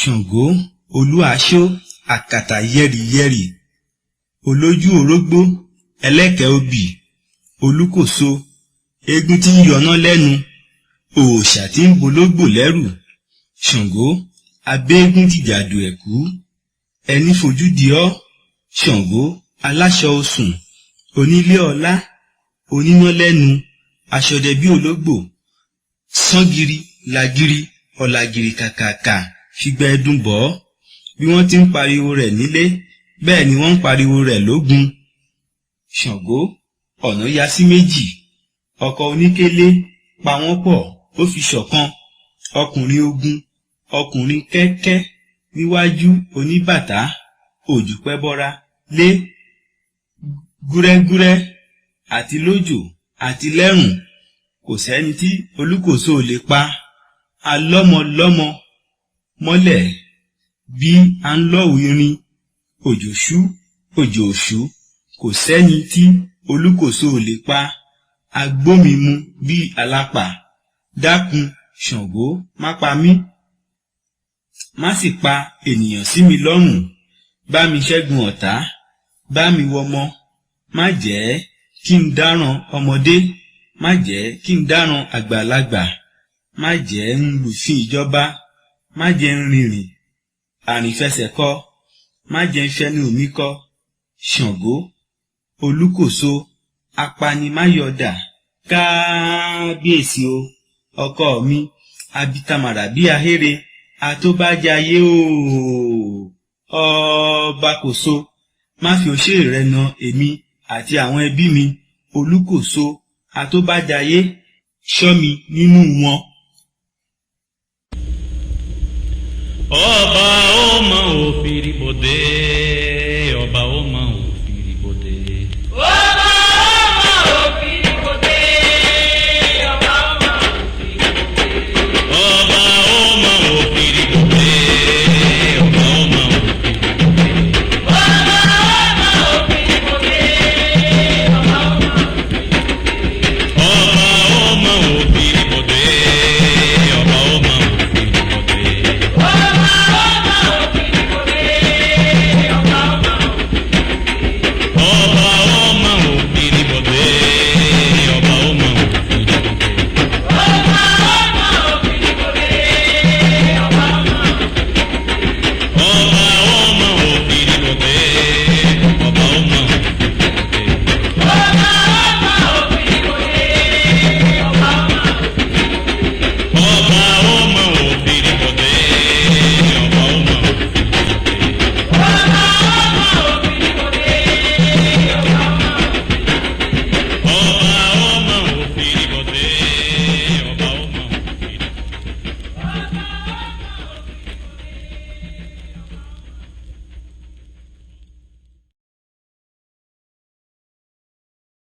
Ṣàngó olúaṣó àkàtà yẹ́rìyẹ́rì, olójú orógbó ẹlẹ́kẹ̀ obì, olúkòso eégún tí ń yọná lẹ́nu, òòṣà tí ń bológbò lẹ́rù. Ṣàngó abẹ́égún jìjàdù ẹ̀kú, ẹni fojú di ọ́. Ṣàngó aláṣọ osùn, onílé ọlá, oníná lẹ́nu, aṣọdẹ bí ológbò, sángiri lagiri ọ̀làgìrì kàkàkà fìgbà ẹdun bọ̀ ọ́. Bí wọ́n ti ń pariwo rẹ̀ nílé, bẹ́ẹ̀ ni wọ́n ń pariwo rẹ̀ lógun. Ṣàngó ọ̀nà ya sí méjì, ọkọ oníkélé pa wọ́n pọ̀ ó fi ṣọ̀kan, ọkùnrin ogun, ọkùnrin kẹ́kẹ́ níwájú oníbàtà, òjùpẹ́ bọ́ra lé gúrẹ́gúrẹ́ àti lójò àti lẹ́rùn. Kò sẹ́ni tí olúkòso ò lè pa, alọ́mọlọ́mọ mọ́lẹ̀ bí a ń lọ́ irin, òjòṣú òjòṣú. Kò sẹ́ni tí olúkòso ò lè pa, agbómimu bí alápà. Dákun Ṣàngó má pa mí, má sì pa ènìyàn sí mi lọ́rùn. Bá mi ṣẹ́gun ọ̀tá, bá mi wọmọ, má jẹ́ kí n dáràn ọmọdé, má jẹ́ kí n dáràn àgbàlagbà, má jẹ́ ń lùfin ìjọba, má jẹ́ ń rìnrìn àrìnfẹsẹ̀kọ, má jẹ́ ń fẹ́nu mi kọ. Ṣàngó olúkòso apanimáyọ̀dà, kábíyèsí o, ọkọ mi abitamàrà bí ahére, atóbájayé o. Ọba kòso, má fi òṣè rẹ na èmi àti àwọn ẹbí mi. Olúkòso atóbájayé, ṣọ́ mi nínú wọn. Ọba ọmọ òfìrí bòde.